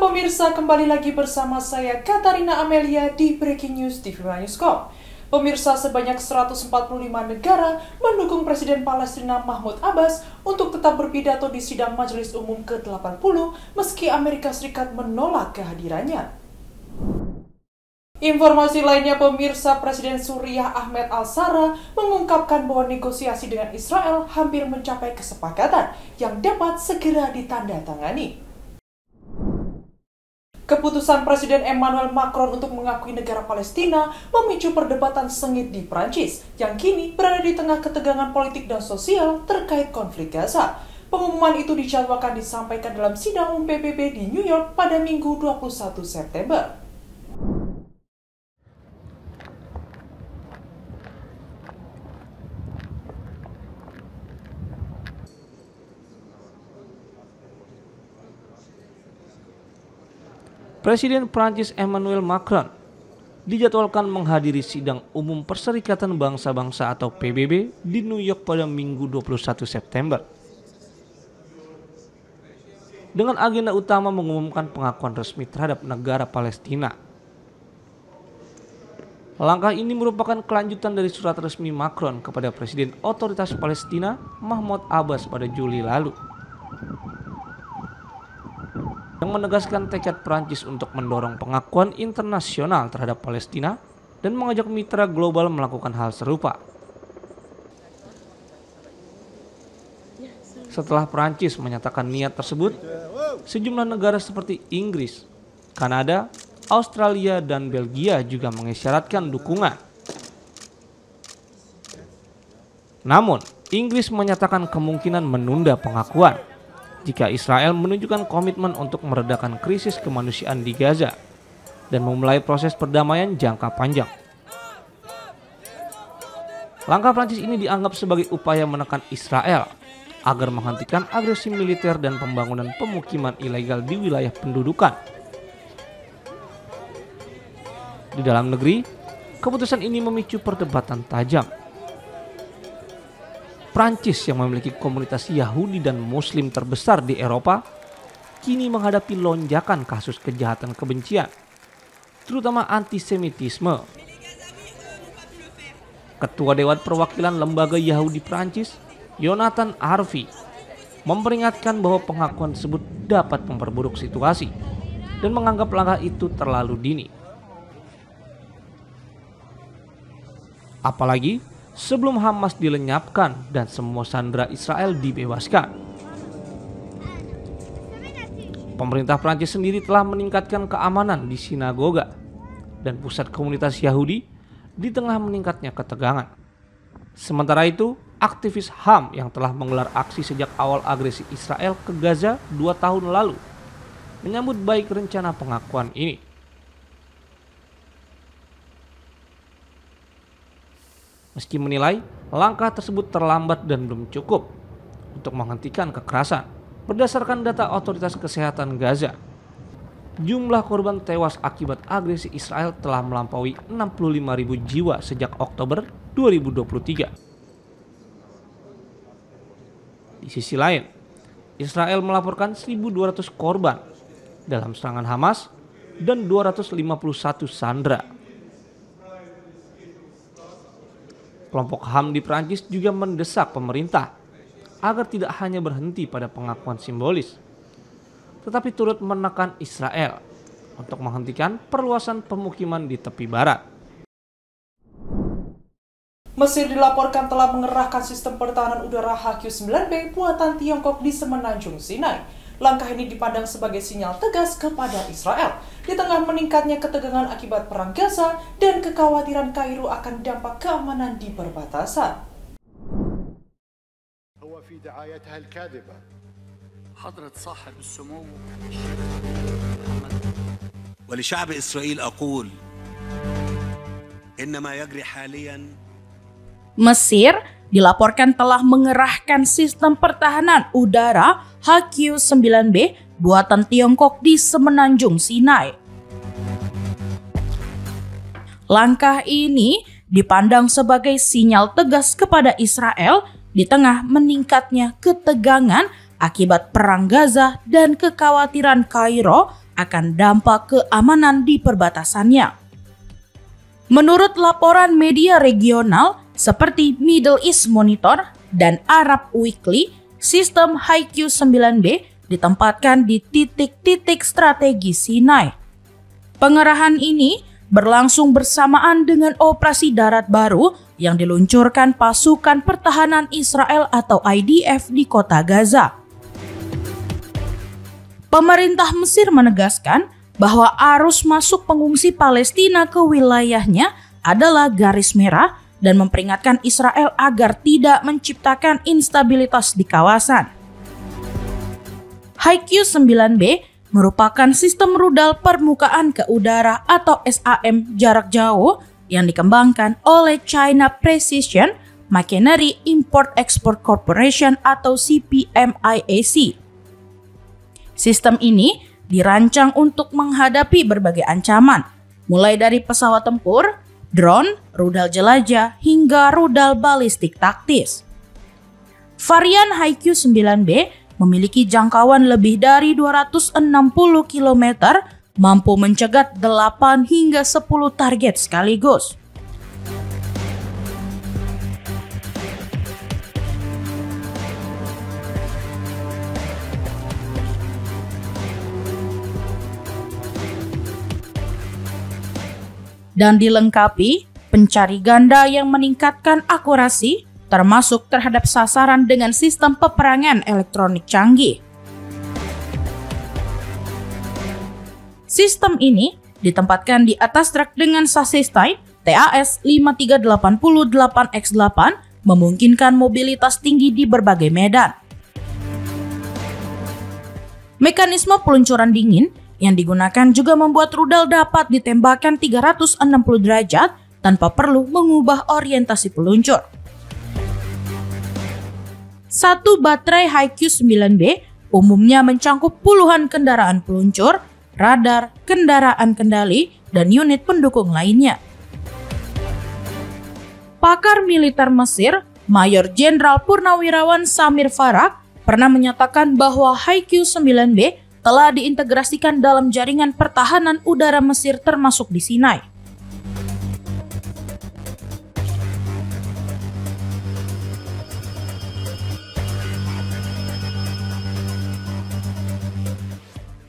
pemirsa, kembali lagi bersama saya Katarina Amelia di Breaking News TV Newscom. Pemirsa, sebanyak 145 negara mendukung Presiden Palestina Mahmud Abbas untuk tetap berpidato di sidang Majelis Umum ke-80 meski Amerika Serikat menolak kehadirannya. Informasi lainnya, pemirsa, Presiden Suriah Ahmed Al-Shara mengungkapkan bahwa negosiasi dengan Israel hampir mencapai kesepakatan yang dapat segera ditandatangani. Keputusan Presiden Emmanuel Macron untuk mengakui negara Palestina memicu perdebatan sengit di Prancis yang kini berada di tengah ketegangan politik dan sosial terkait konflik Gaza. Pengumuman itu dijadwalkan disampaikan dalam sidang umum PBB di New York pada Minggu 21 September. Presiden Prancis Emmanuel Macron dijadwalkan menghadiri sidang umum Perserikatan Bangsa-Bangsa atau PBB di New York pada Minggu 21 September. Dengan agenda utama mengumumkan pengakuan resmi terhadap negara Palestina. Langkah ini merupakan kelanjutan dari surat resmi Macron kepada Presiden Otoritas Palestina Mahmud Abbas pada Juli lalu, yang menegaskan tekad Prancis untuk mendorong pengakuan internasional terhadap Palestina dan mengajak mitra global melakukan hal serupa. Setelah Prancis menyatakan niat tersebut, sejumlah negara seperti Inggris, Kanada, Australia, dan Belgia juga mengisyaratkan dukungan. Namun, Inggris menyatakan kemungkinan menunda pengakuan jika Israel menunjukkan komitmen untuk meredakan krisis kemanusiaan di Gaza dan memulai proses perdamaian jangka panjang. Langkah Prancis ini dianggap sebagai upaya menekan Israel agar menghentikan agresi militer dan pembangunan pemukiman ilegal di wilayah pendudukan. Di dalam negeri, keputusan ini memicu perdebatan tajam. Prancis yang memiliki komunitas Yahudi dan Muslim terbesar di Eropa kini menghadapi lonjakan kasus kejahatan kebencian, terutama antisemitisme. Ketua Dewan Perwakilan Lembaga Yahudi Prancis, Jonathan Arfi, memperingatkan bahwa pengakuan tersebut dapat memperburuk situasi dan menganggap langkah itu terlalu dini. Apalagi sebelum Hamas dilenyapkan dan semua sandera Israel dibebaskan. Pemerintah Prancis sendiri telah meningkatkan keamanan di sinagoga dan pusat komunitas Yahudi di tengah meningkatnya ketegangan. Sementara itu, aktivis HAM yang telah menggelar aksi sejak awal agresi Israel ke Gaza 2 tahun lalu menyambut baik rencana pengakuan ini. Meski menilai langkah tersebut terlambat dan belum cukup untuk menghentikan kekerasan, berdasarkan data Otoritas Kesehatan Gaza, jumlah korban tewas akibat agresi Israel telah melampaui 65.000 jiwa sejak Oktober 2023. Di sisi lain, Israel melaporkan 1.200 korban dalam serangan Hamas dan 251 sandera. Kelompok HAM di Prancis juga mendesak pemerintah agar tidak hanya berhenti pada pengakuan simbolis, tetapi turut menekan Israel untuk menghentikan perluasan pemukiman di tepi barat. Mesir dilaporkan telah mengerahkan sistem pertahanan udara HQ-9B buatan Tiongkok di Semenanjung Sinai. Langkah ini dipandang sebagai sinyal tegas kepada Israel di tengah meningkatnya ketegangan akibat perang Gaza dan kekhawatiran Kairo akan dampak keamanan di perbatasan. ولشعب إسرائيل أقول إن ما يجري حاليا. Mesir dilaporkan telah mengerahkan sistem pertahanan udara HQ-9B buatan Tiongkok di Semenanjung Sinai. Langkah ini dipandang sebagai sinyal tegas kepada Israel di tengah meningkatnya ketegangan akibat perang Gaza dan kekhawatiran Kairo akan dampak keamanan di perbatasannya. Menurut laporan media regional seperti Middle East Monitor dan Arab Weekly, sistem HiQ-9B ditempatkan di titik-titik strategi Sinai. Pengerahan ini berlangsung bersamaan dengan operasi darat baru yang diluncurkan pasukan pertahanan Israel atau IDF di kota Gaza. Pemerintah Mesir menegaskan bahwa arus masuk pengungsi Palestina ke wilayahnya adalah garis merah dan memperingatkan Israel agar tidak menciptakan instabilitas di kawasan. HiQ-9B merupakan sistem rudal permukaan ke udara atau SAM jarak jauh yang dikembangkan oleh China Precision Machinery Import-Export Corporation atau CPMIAC. Sistem ini dirancang untuk menghadapi berbagai ancaman, mulai dari pesawat tempur, drone, rudal jelajah, hingga rudal balistik taktis. Varian HiQ-9B memiliki jangkauan lebih dari 260 km, mampu mencegat 8 hingga 10 target sekaligus. Dan dilengkapi pencari ganda yang meningkatkan akurasi, termasuk terhadap sasaran dengan sistem peperangan elektronik canggih. Sistem ini ditempatkan di atas truk dengan sasis Type TAS 5388X8 memungkinkan mobilitas tinggi di berbagai medan. Mekanisme peluncuran dingin yang digunakan juga membuat rudal dapat ditembakkan 360 derajat tanpa perlu mengubah orientasi peluncur. Satu baterai HiQ-9B umumnya mencangkup puluhan kendaraan peluncur, radar, kendaraan kendali, dan unit pendukung lainnya. Pakar militer Mesir, Mayor Jenderal Purnawirawan Samir Farak, pernah menyatakan bahwa HiQ-9B telah diintegrasikan dalam jaringan pertahanan udara Mesir termasuk di Sinai.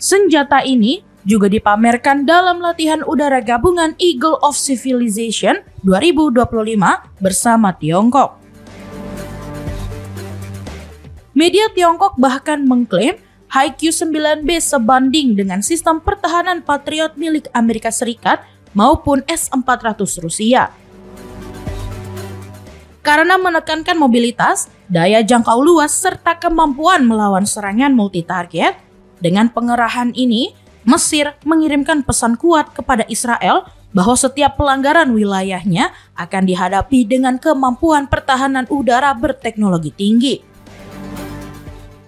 Senjata ini juga dipamerkan dalam latihan udara gabungan Eagle of Civilization 2025 bersama Tiongkok. Media Tiongkok bahkan mengklaim HiQ-9B sebanding dengan sistem pertahanan Patriot milik Amerika Serikat maupun S-400 Rusia. Karena menekankan mobilitas, daya jangkau luas, serta kemampuan melawan serangan multi-target, dengan pengerahan ini, Mesir mengirimkan pesan kuat kepada Israel bahwa setiap pelanggaran wilayahnya akan dihadapi dengan kemampuan pertahanan udara berteknologi tinggi.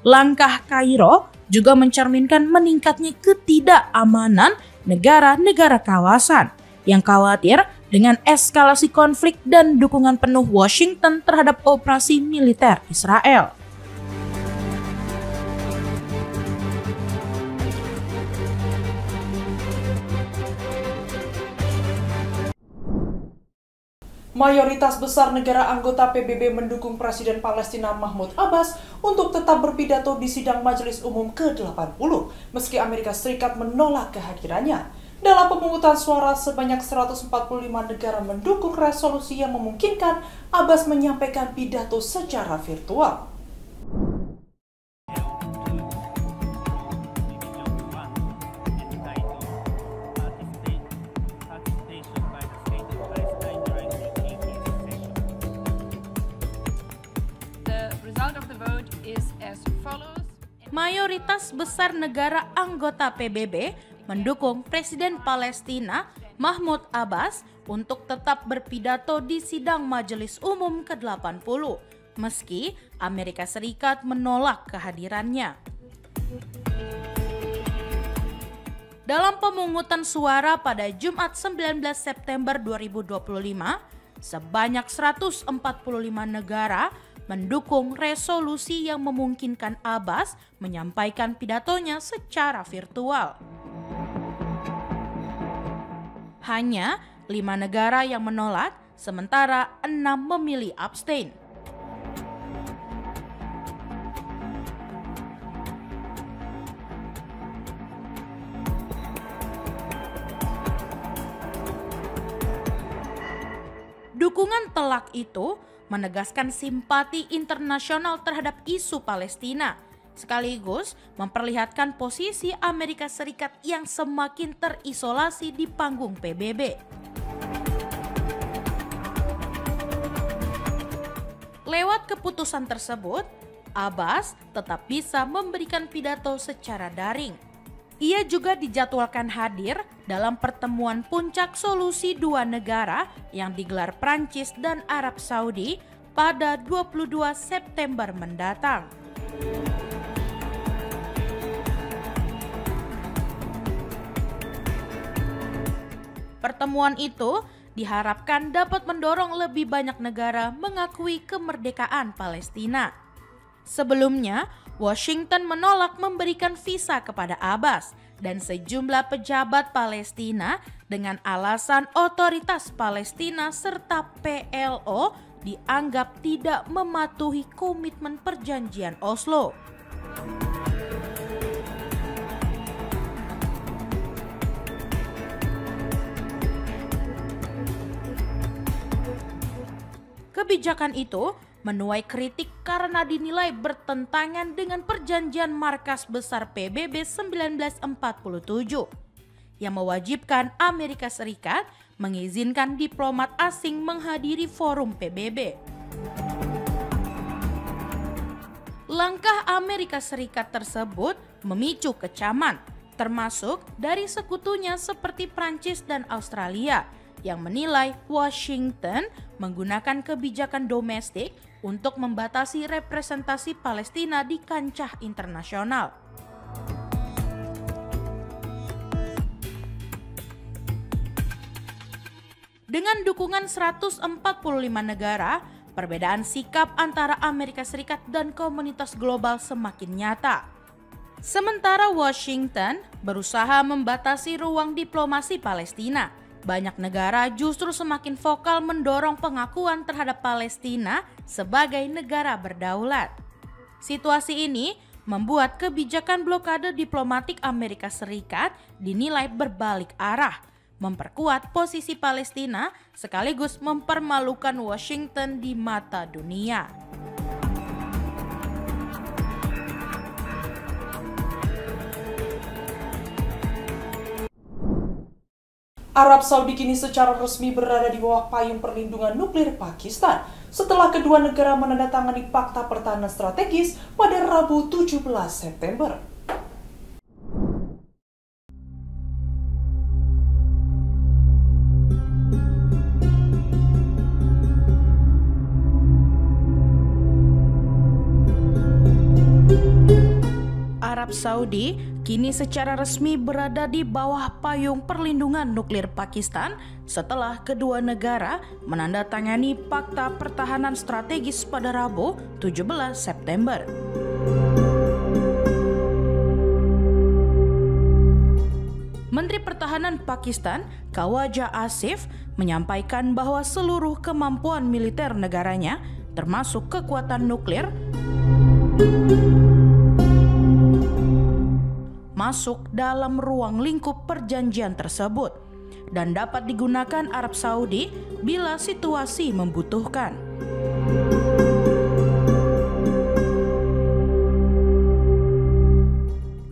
Langkah Kairo juga mencerminkan meningkatnya ketidakamanan negara-negara kawasan yang khawatir dengan eskalasi konflik dan dukungan penuh Washington terhadap operasi militer Israel. Mayoritas besar negara anggota PBB mendukung Presiden Palestina Mahmud Abbas untuk tetap berpidato di sidang Majelis Umum ke-80, meski Amerika Serikat menolak kehadirannya. Dalam pemungutan suara, sebanyak 145 negara mendukung resolusi yang memungkinkan Abbas menyampaikan pidato secara virtual. Mayoritas besar negara anggota PBB mendukung Presiden Palestina Mahmud Abbas untuk tetap berpidato di sidang Majelis Umum ke-80, meski Amerika Serikat menolak kehadirannya. Dalam pemungutan suara pada Jumat 19 September 2025, sebanyak 145 negara mendukung resolusi yang memungkinkan Abbas menyampaikan pidatonya secara virtual. Hanya 5 negara yang menolak, sementara 6 memilih abstain. Dukungan telak itu menegaskan simpati internasional terhadap isu Palestina, sekaligus memperlihatkan posisi Amerika Serikat yang semakin terisolasi di panggung PBB. Lewat keputusan tersebut, Abbas tetap bisa memberikan pidato secara daring. Ia juga dijadwalkan hadir dalam pertemuan puncak solusi 2 negara yang digelar Prancis dan Arab Saudi pada 22 September mendatang. Pertemuan itu diharapkan dapat mendorong lebih banyak negara mengakui kemerdekaan Palestina. Sebelumnya, Washington menolak memberikan visa kepada Abbas dan sejumlah pejabat Palestina dengan alasan otoritas Palestina serta PLO dianggap tidak mematuhi komitmen perjanjian Oslo. Kebijakan itu menuai kritik karena dinilai bertentangan dengan perjanjian Markas Besar PBB 1947 yang mewajibkan Amerika Serikat mengizinkan diplomat asing menghadiri forum PBB. Langkah Amerika Serikat tersebut memicu kecaman, termasuk dari sekutunya seperti Prancis dan Australia yang menilai Washington menggunakan kebijakan domestik untuk membatasi representasi Palestina di kancah internasional. Dengan dukungan 145 negara, perbedaan sikap antara Amerika Serikat dan komunitas global semakin nyata. Sementara Washington berusaha membatasi ruang diplomasi Palestina, banyak negara justru semakin vokal mendorong pengakuan terhadap Palestina sebagai negara berdaulat. Situasi ini membuat kebijakan blokade diplomatik Amerika Serikat dinilai berbalik arah, memperkuat posisi Palestina sekaligus mempermalukan Washington di mata dunia. Arab Saudi kini secara resmi berada di bawah payung perlindungan nuklir Pakistan setelah kedua negara menandatangani Fakta Pertahanan Strategis pada Rabu 17 September. Arab Saudi kini secara resmi berada di bawah payung perlindungan nuklir Pakistan setelah kedua negara menandatangani Fakta Pertahanan Strategis pada Rabu 17 September. Menteri Pertahanan Pakistan, Khawaja Asif, menyampaikan bahwa seluruh kemampuan militer negaranya, termasuk kekuatan nuklir, masuk dalam ruang lingkup perjanjian tersebut dan dapat digunakan Arab Saudi bila situasi membutuhkan.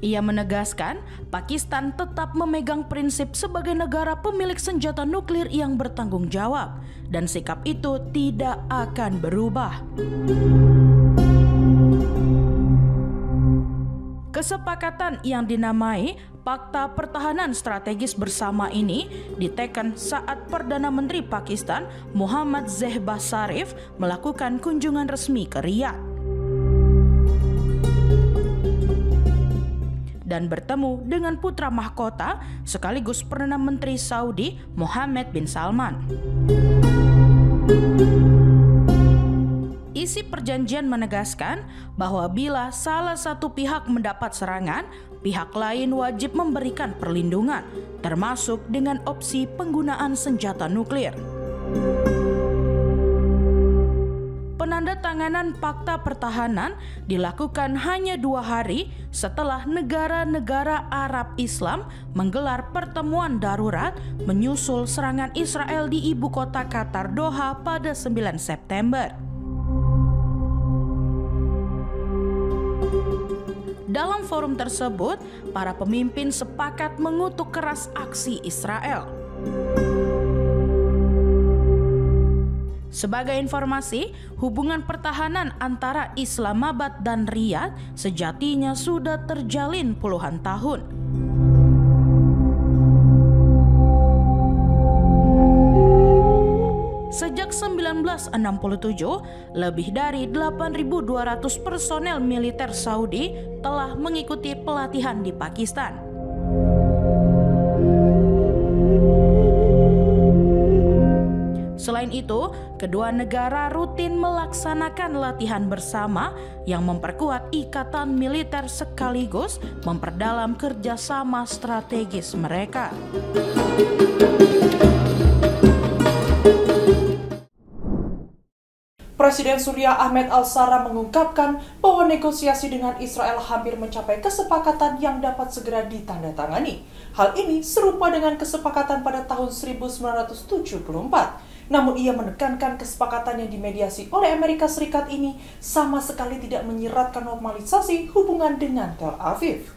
Ia menegaskan Pakistan tetap memegang prinsip sebagai negara pemilik senjata nuklir yang bertanggung jawab dan sikap itu tidak akan berubah. Kesepakatan yang dinamai Fakta Pertahanan Strategis bersama ini diteken saat Perdana Menteri Pakistan Muhammad Shehbaz Sharif melakukan kunjungan resmi ke Riyadh dan bertemu dengan putra mahkota sekaligus Perdana Menteri Saudi Mohammed bin Salman. Isi perjanjian menegaskan bahwa bila salah satu pihak mendapat serangan, pihak lain wajib memberikan perlindungan, termasuk dengan opsi penggunaan senjata nuklir. Penandatanganan Fakta Pertahanan dilakukan hanya 2 hari setelah negara-negara Arab Islam menggelar pertemuan darurat menyusul serangan Israel di ibu kota Qatar, Doha pada 9 September. Dalam forum tersebut, para pemimpin sepakat mengutuk keras aksi Israel. Sebagai informasi, hubungan pertahanan antara Islamabad dan Riyadh sejatinya sudah terjalin puluhan tahun. Sejak 1967, lebih dari 8.200 personel militer Saudi telah mengikuti pelatihan di Pakistan. Selain itu, kedua negara rutin melaksanakan latihan bersama yang memperkuat ikatan militer sekaligus memperdalam kerjasama strategis mereka. Presiden Suriah Ahmed Al-Shara mengungkapkan bahwa negosiasi dengan Israel hampir mencapai kesepakatan yang dapat segera ditandatangani. Hal ini serupa dengan kesepakatan pada tahun 1974. Namun ia menekankan kesepakatan yang dimediasi oleh Amerika Serikat ini sama sekali tidak menyiratkan normalisasi hubungan dengan Tel Aviv.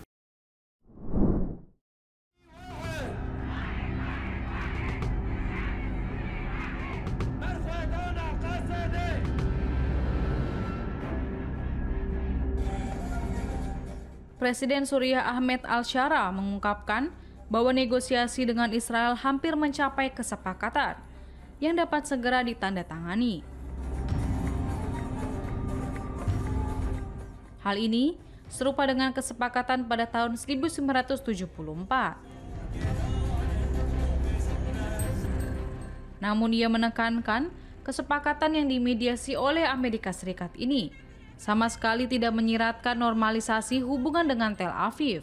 Presiden Suriah Ahmed Al-Shara mengungkapkan bahwa negosiasi dengan Israel hampir mencapai kesepakatan yang dapat segera ditandatangani. Hal ini serupa dengan kesepakatan pada tahun 1974. Namun ia menekankan kesepakatan yang dimediasi oleh Amerika Serikat ini sama sekali tidak menyiratkan normalisasi hubungan dengan Tel Aviv.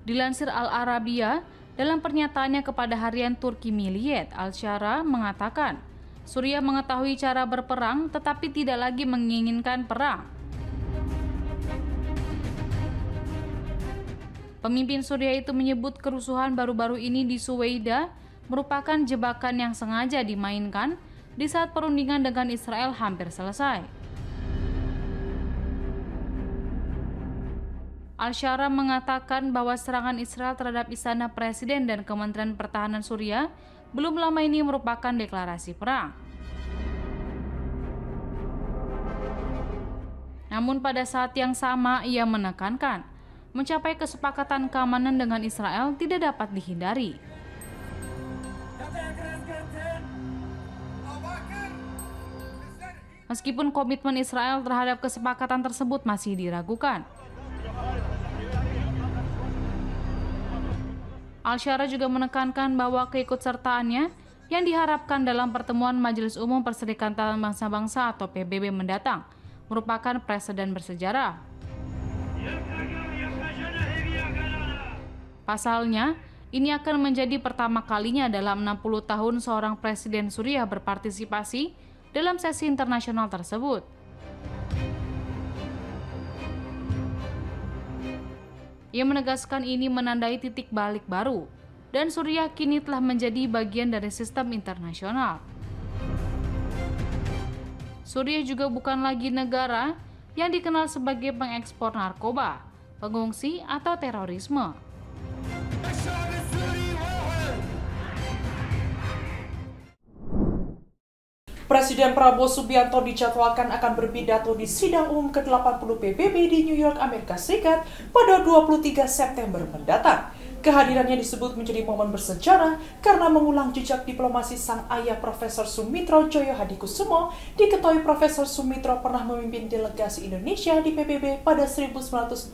Dilansir Al-Arabiya, dalam pernyataannya kepada harian Turki Milliyet, Al-Shara mengatakan, Suriah mengetahui cara berperang tetapi tidak lagi menginginkan perang. Pemimpin Suriah itu menyebut kerusuhan baru-baru ini di Suwaida merupakan jebakan yang sengaja dimainkan di saat perundingan dengan Israel hampir selesai. Al-Shara mengatakan bahwa serangan Israel terhadap istana presiden dan Kementerian Pertahanan Suriah belum lama ini merupakan deklarasi perang. Namun pada saat yang sama ia menekankan, mencapai kesepakatan keamanan dengan Israel tidak dapat dihindari. Meskipun komitmen Israel terhadap kesepakatan tersebut masih diragukan. Al-Shara juga menekankan bahwa keikutsertaannya yang diharapkan dalam pertemuan Majelis Umum Perserikatan Bangsa-Bangsa atau PBB mendatang merupakan preseden bersejarah. Pasalnya, ini akan menjadi pertama kalinya dalam 60 tahun seorang presiden Suriah berpartisipasi dalam sesi internasional tersebut. Ia menegaskan ini menandai titik balik baru, dan Suriah kini telah menjadi bagian dari sistem internasional. Suriah juga bukan lagi negara yang dikenal sebagai pengekspor narkoba, pengungsi, atau terorisme. Presiden Prabowo Subianto dijadwalkan akan berpidato di sidang umum ke-80 PBB di New York, Amerika Serikat pada 23 September mendatang. Kehadirannya disebut menjadi momen bersejarah karena mengulang jejak diplomasi sang ayah Profesor Sumitro Joyo Hadikusumo. Diketahui Profesor Sumitro pernah memimpin delegasi Indonesia di PBB pada 1948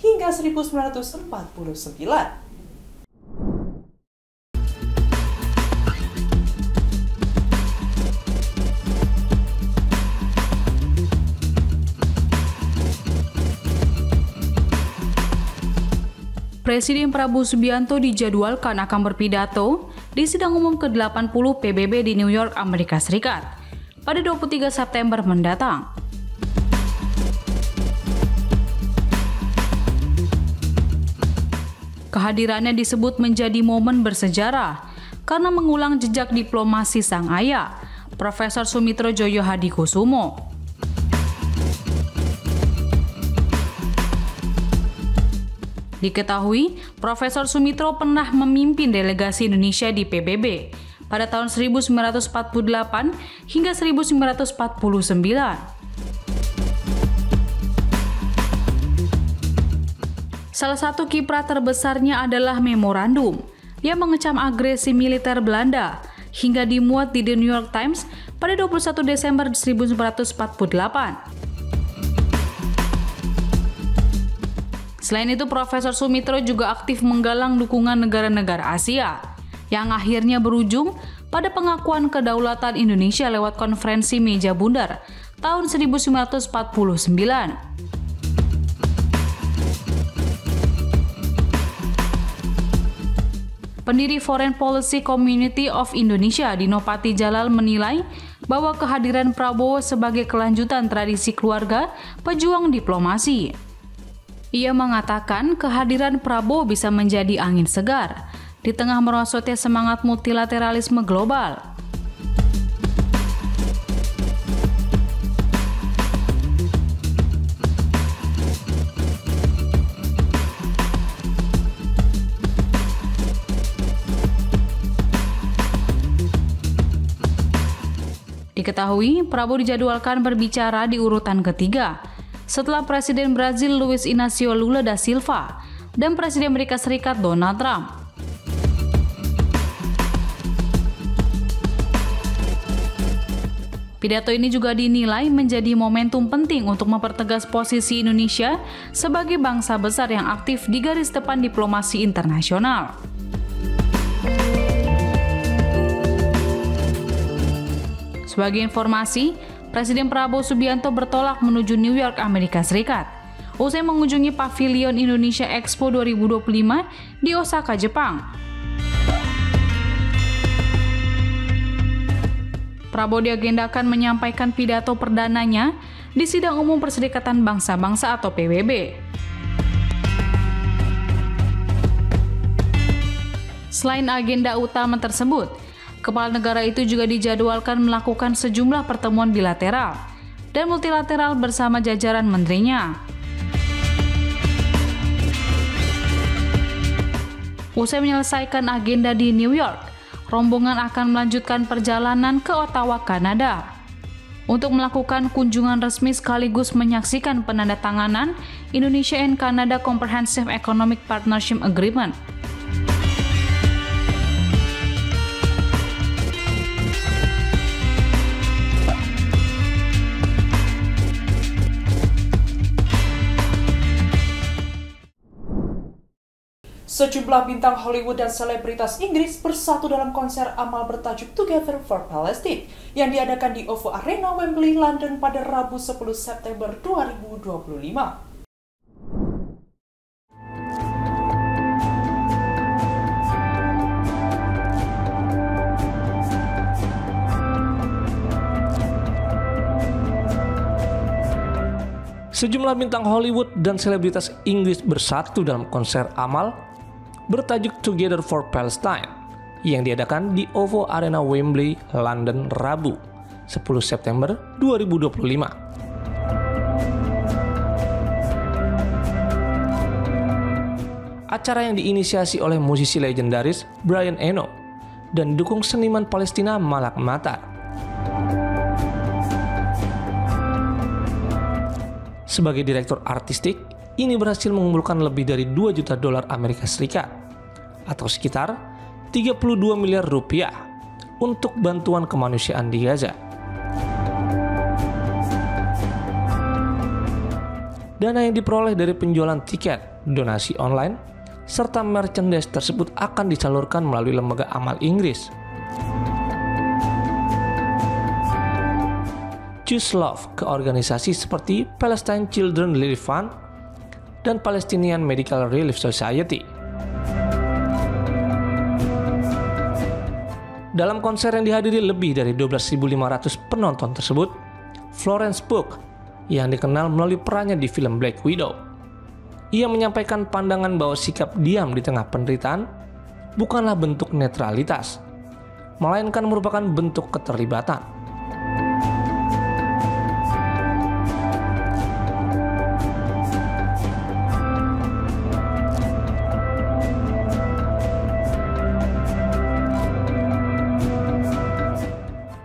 hingga 1949. Presiden Prabowo Subianto dijadwalkan akan berpidato di sidang umum ke-80 PBB di New York, Amerika Serikat pada 23 September mendatang. Kehadirannya disebut menjadi momen bersejarah karena mengulang jejak diplomasi sang ayah, Profesor Sumitro Joyo Hadikusumo. Diketahui, Profesor Sumitro pernah memimpin delegasi Indonesia di PBB pada tahun 1948 hingga 1949. Salah satu kiprah terbesarnya adalah memorandum yang mengecam agresi militer Belanda hingga dimuat di The New York Times pada 21 Desember 1948. Selain itu, Profesor Sumitro juga aktif menggalang dukungan negara-negara Asia yang akhirnya berujung pada pengakuan kedaulatan Indonesia lewat konferensi meja bundar tahun 1949. Pendiri Foreign Policy Community of Indonesia, Dino Pati Jalal, menilai bahwa kehadiran Prabowo sebagai kelanjutan tradisi keluarga pejuang diplomasi. Ia mengatakan kehadiran Prabowo bisa menjadi angin segar di tengah merosotnya semangat multilateralisme global. Diketahui, Prabowo dijadwalkan berbicara di urutan ketiga setelah Presiden Brazil Luiz Inácio Lula da Silva dan Presiden Amerika Serikat Donald Trump. Pidato ini juga dinilai menjadi momentum penting untuk mempertegas posisi Indonesia sebagai bangsa besar yang aktif di garis depan diplomasi internasional. Sebagai informasi, Presiden Prabowo Subianto bertolak menuju New York, Amerika Serikat, usai mengunjungi Pavilion Indonesia Expo 2025 di Osaka, Jepang. Prabowo diagendakan menyampaikan pidato perdananya di Sidang Umum Perserikatan Bangsa-Bangsa atau PBB. Selain agenda utama tersebut, Kepala negara itu juga dijadwalkan melakukan sejumlah pertemuan bilateral dan multilateral bersama jajaran menterinya. Usai menyelesaikan agenda di New York, rombongan akan melanjutkan perjalanan ke Ottawa, Kanada, untuk melakukan kunjungan resmi sekaligus menyaksikan penandatanganan Indonesia and Canada Comprehensive Economic Partnership Agreement. Sejumlah bintang Hollywood dan selebritas Inggris bersatu dalam konser amal bertajuk Together for Palestine yang diadakan di OVO Arena, Wembley, London pada Rabu 10 September 2025. Sejumlah bintang Hollywood dan selebritas Inggris bersatu dalam konser amal bertajuk Together for Palestine yang diadakan di OVO Arena Wembley, London, Rabu 10 September 2025. Acara yang diinisiasi oleh musisi legendaris Brian Eno dan dukung seniman Palestina Malak Matar. Sebagai direktur artistik, ini berhasil mengumpulkan lebih dari 2 juta dolar Amerika Serikat atau sekitar 32 miliar rupiah untuk bantuan kemanusiaan di Gaza. Dana yang diperoleh dari penjualan tiket, donasi online, serta merchandise tersebut akan disalurkan melalui lembaga amal Inggris. Choose Love ke organisasi seperti Palestine Children Relief Fund dan Palestinian Medical Relief Society. Dalam konser yang dihadiri lebih dari 12.500 penonton tersebut, Florence Pugh yang dikenal melalui perannya di film Black Widow, ia menyampaikan pandangan bahwa sikap diam di tengah penderitaan bukanlah bentuk netralitas, melainkan merupakan bentuk keterlibatan.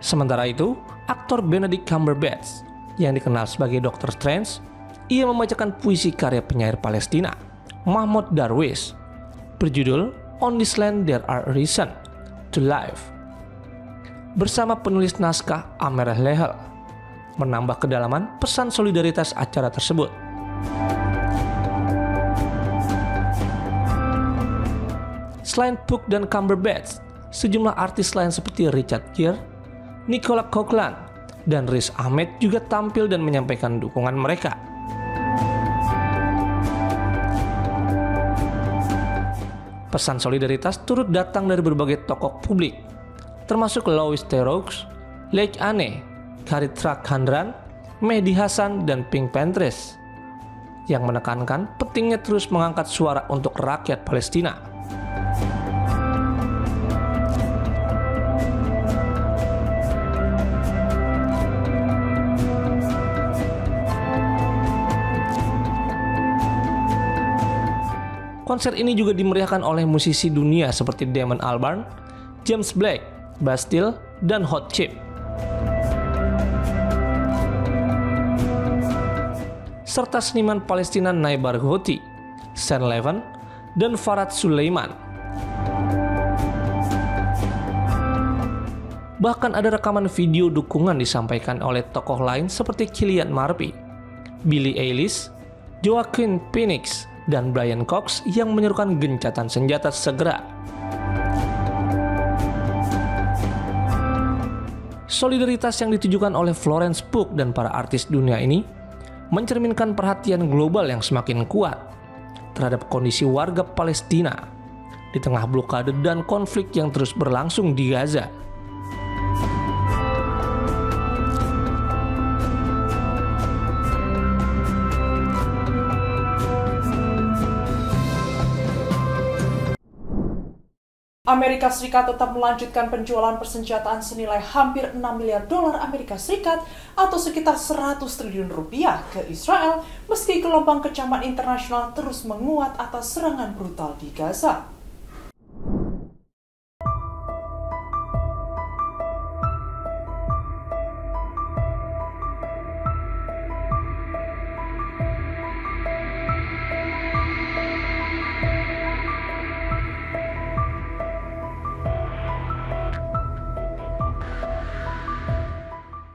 Sementara itu, aktor Benedict Cumberbatch yang dikenal sebagai Dr. Strange, ia membacakan puisi karya penyair Palestina, Mahmoud Darwish, berjudul On This Land There Are Reasons to Live, bersama penulis naskah Amer Lehel, menambah kedalaman pesan solidaritas acara tersebut. Selain Pugh dan Cumberbatch, sejumlah artis lain seperti Richard Gere, Nicola Coughlan, dan Riz Ahmed juga tampil dan menyampaikan dukungan mereka. Pesan solidaritas turut datang dari berbagai tokoh publik, termasuk Louis Theroux, Leigh Anne, Karitra Khandran, Mehdi Hasan, dan Pink Panthers, yang menekankan pentingnya terus mengangkat suara untuk rakyat Palestina. Konser ini juga dimeriahkan oleh musisi dunia seperti Damon Albarn, James Blake, Bastille, dan Hot Chip, serta seniman Palestina Naibar Ghoti, Sen Levin, dan Farad Sulaiman. Bahkan ada rekaman video dukungan disampaikan oleh tokoh lain seperti Cillian Murphy, Billie Eilish, Joaquin Phoenix, dan Brian Cox yang menyerukan gencatan senjata segera. Solidaritas yang ditujukan oleh Florence Pugh dan para artis dunia ini mencerminkan perhatian global yang semakin kuat terhadap kondisi warga Palestina di tengah blokade dan konflik yang terus berlangsung di Gaza. Amerika Serikat tetap melanjutkan penjualan persenjataan senilai hampir 6 miliar dolar Amerika Serikat atau sekitar 100 triliun rupiah ke Israel meski gelombang kecaman internasional terus menguat atas serangan brutal di Gaza.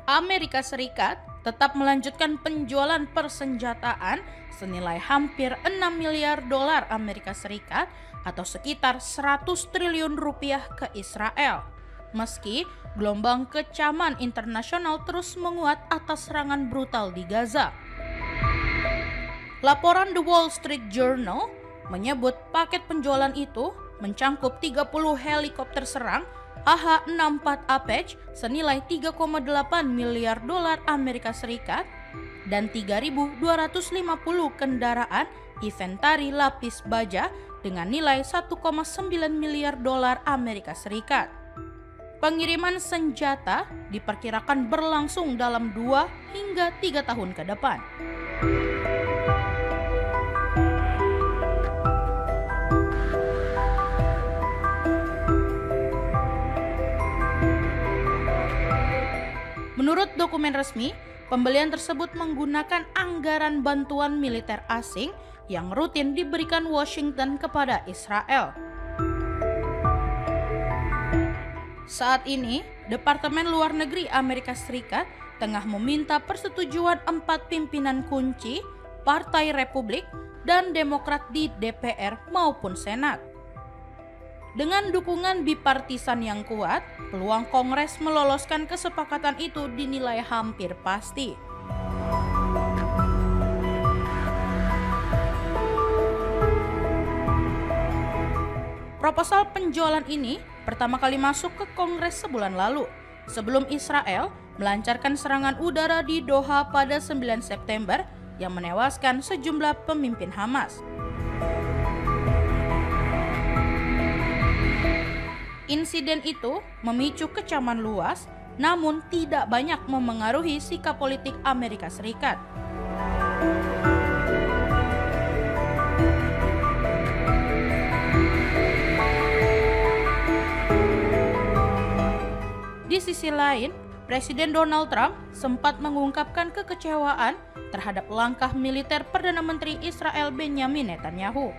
Amerika Serikat tetap melanjutkan penjualan persenjataan senilai hampir 6 miliar dolar Amerika Serikat atau sekitar 100 triliun rupiah ke Israel. Meski gelombang kecaman internasional terus menguat atas serangan brutal di Gaza. Laporan The Wall Street Journal menyebut paket penjualan itu mencangkup 30 helikopter serang AH-64 Apache senilai 3,8 miliar dolar Amerika Serikat dan 3.250 kendaraan Infanteri lapis baja dengan nilai 1,9 miliar dolar Amerika Serikat. Pengiriman senjata diperkirakan berlangsung dalam 2 hingga 3 tahun ke depan. Menurut dokumen resmi, pembelian tersebut menggunakan anggaran bantuan militer asing yang rutin diberikan Washington kepada Israel. Saat ini, Departemen Luar Negeri Amerika Serikat tengah meminta persetujuan 4 pimpinan kunci Partai Republik dan Demokrat di DPR maupun Senat. Dengan dukungan bipartisan yang kuat, peluang Kongres meloloskan kesepakatan itu dinilai hampir pasti. Proposal penjualan ini pertama kali masuk ke Kongres sebulan lalu, sebelum Israel melancarkan serangan udara di Doha pada 9 September yang menewaskan sejumlah pemimpin Hamas. Insiden itu memicu kecaman luas, namun tidak banyak memengaruhi sikap politik Amerika Serikat. Di sisi lain, Presiden Donald Trump sempat mengungkapkan kekecewaan terhadap langkah militer Perdana Menteri Israel Benjamin Netanyahu.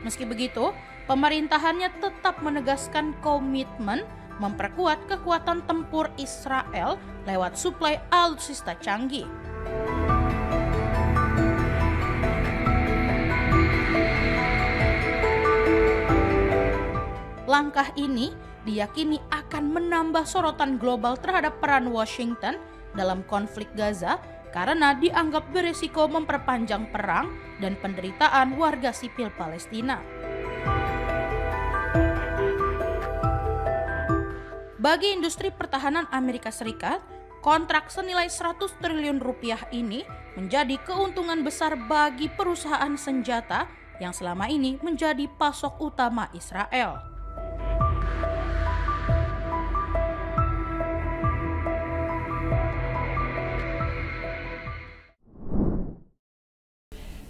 Meski begitu, pemerintahannya tetap menegaskan komitmen memperkuat kekuatan tempur Israel lewat suplai alutsista canggih. Langkah ini diyakini akan menambah sorotan global terhadap peran Washington dalam konflik Gaza karena dianggap beresiko memperpanjang perang dan penderitaan warga sipil Palestina. Bagi industri pertahanan Amerika Serikat, kontrak senilai 100 triliun rupiah ini menjadi keuntungan besar bagi perusahaan senjata yang selama ini menjadi pasok utama Israel.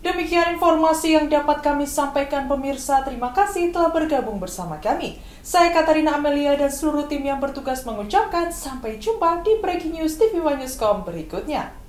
Demikian informasi yang dapat kami sampaikan pemirsa. Terima kasih telah bergabung bersama kami. Saya Katarina Amelia dan seluruh tim yang bertugas mengucapkan sampai jumpa di Breaking News TV One Newscom berikutnya.